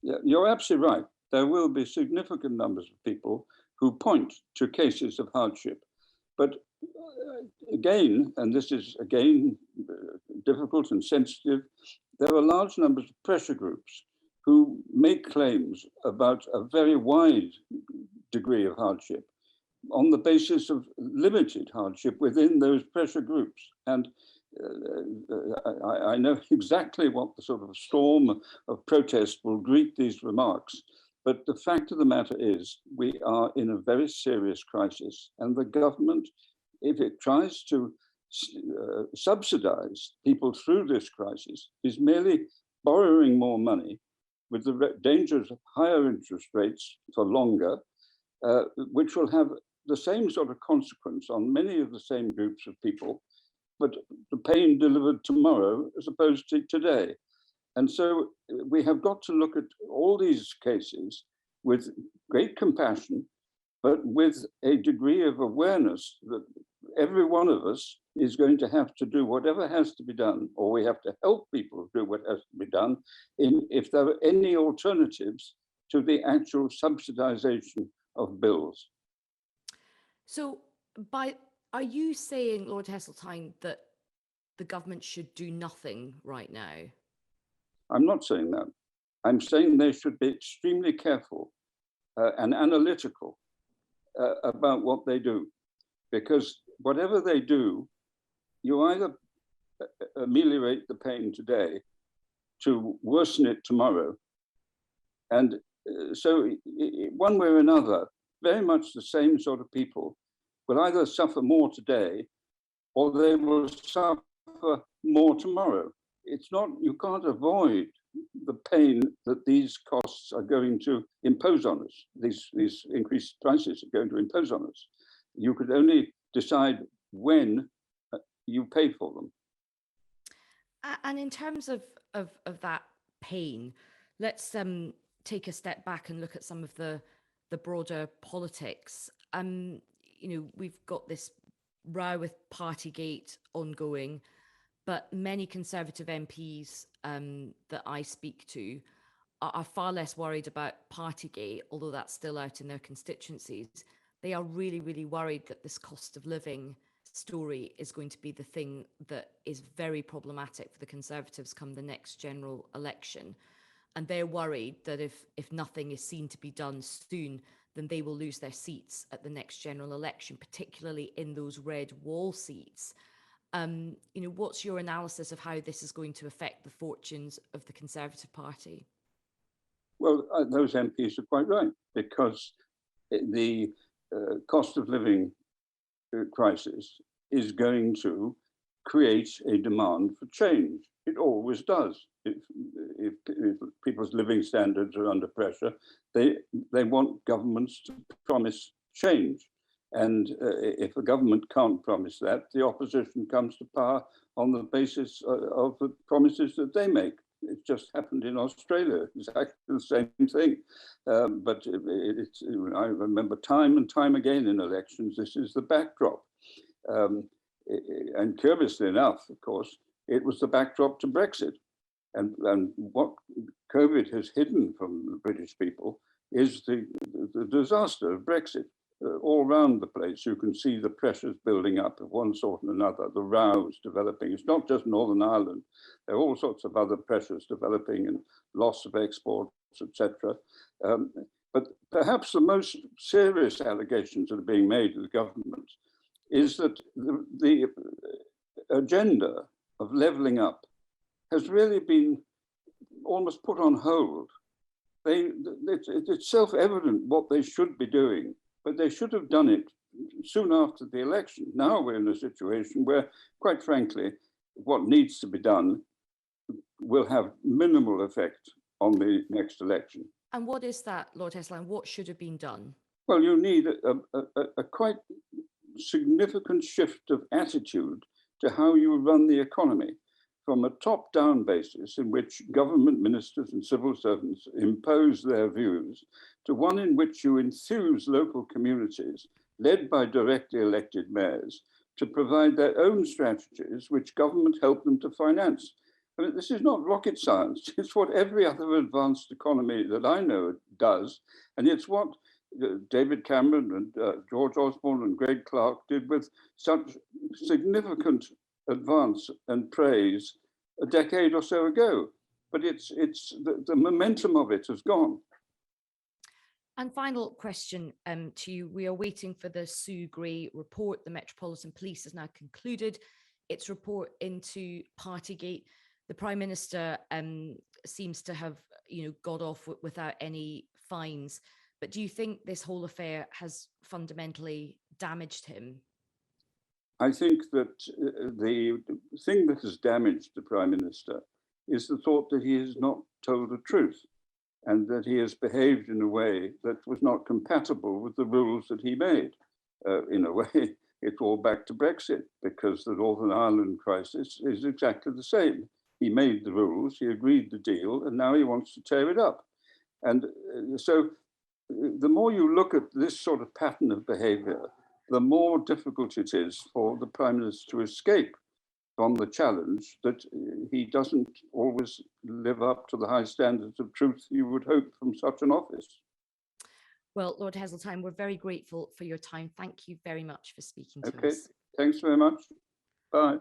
Yeah, you're absolutely right. There will be significant numbers of people who point to cases of hardship. But again, and this is again difficult and sensitive, there are large numbers of pressure groups who make claims about a very wide degree of hardship on the basis of limited hardship within those pressure groups. And I know exactly what the sort of storm of protest will greet these remarks. But the fact of the matter is, we are in a very serious crisis, and the government, if it tries to subsidize people through this crisis, is merely borrowing more money with the dangers of higher interest rates for longer, which will have the same sort of consequence on many of the same groups of people, but the pain delivered tomorrow as opposed to today. And so we have got to look at all these cases with great compassion, but with a degree of awareness that every one of us is going to have to do whatever has to be done, or we have to help people do what has to be done, if there are any alternatives to the actual subsidization of bills. So are you saying, Lord Heseltine, that the government should do nothing right now? I'm not saying that. I'm saying they should be extremely careful and analytical about what they do, because whatever they do, you either ameliorate the pain today to worsen it tomorrow. And so one way or another, very much the same sort of people will either suffer more today or they will suffer more tomorrow. It's not, you can't avoid the pain that these costs are going to impose on us. These increased prices are going to impose on us. You could only decide when you pay for them. And in terms of that pain, let's take a step back and look at some of the broader politics. We've got this row with partygate ongoing, but many Conservative MPs that I speak to are far less worried about partygate, although that's still out in their constituencies. They are really, really worried that this cost of living story is going to be the thing that is very problematic for the Conservatives come the next general election. And they're worried that if nothing is seen to be done soon, then they will lose their seats at the next general election, particularly in those red wall seats. What's your analysis of how this is going to affect the fortunes of the Conservative Party? Well, those MPs are quite right, because the cost of living crisis is going to create a demand for change. It always does. If people's living standards are under pressure, they want governments to promise change. And if a government can't promise that, the opposition comes to power on the basis of the promises that they make. It just happened in Australia, exactly the same thing. But I remember time and time again in elections, this is the backdrop. And curiously enough, of course, it was the backdrop to Brexit. And what COVID has hidden from the British people is the disaster of Brexit. All around the place, you can see the pressures building up of one sort and another, the rows developing. It's not just Northern Ireland. There are all sorts of other pressures developing and loss of exports, etc. But perhaps the most serious allegations that are being made to the government is that the agenda of levelling up has really been almost put on hold. It's self-evident what they should be doing, but they should have done it soon after the election. Now we're in a situation where, quite frankly, what needs to be done will have minimal effect on the next election. And what is that, Lord Heseltine? What should have been done? Well, you need a quite significant shift of attitude to how you run the economy, from a top-down basis in which government ministers and civil servants impose their views, to one in which you enthuse local communities, led by directly elected mayors, to provide their own strategies which government help them to finance. I mean, this is not rocket science. It's what every other advanced economy that I know does. And it's what David Cameron and George Osborne and Greg Clark did with such significant advance and praise a decade or so ago. But it's the momentum of it has gone. And final question to you. We are waiting for the Sue Gray report. The Metropolitan Police has now concluded its report into Partygate. The Prime Minister seems to have, got off without any fines. But do you think this whole affair has fundamentally damaged him? I think that the thing that has damaged the Prime Minister is the thought that he has not told the truth and that he has behaved in a way that was not compatible with the rules that he made. In a way, it's all back to Brexit, because the Northern Ireland crisis is exactly the same. He made the rules, he agreed the deal, and now he wants to tear it up. And so the more you look at this sort of pattern of behavior, the more difficult it is for the Prime Minister to escape from the challenge that he doesn't always live up to the high standards of truth you would hope from such an office. Well, Lord Heseltine, we're very grateful for your time. Thank you very much for speaking to us. Okay, thanks very much. Bye.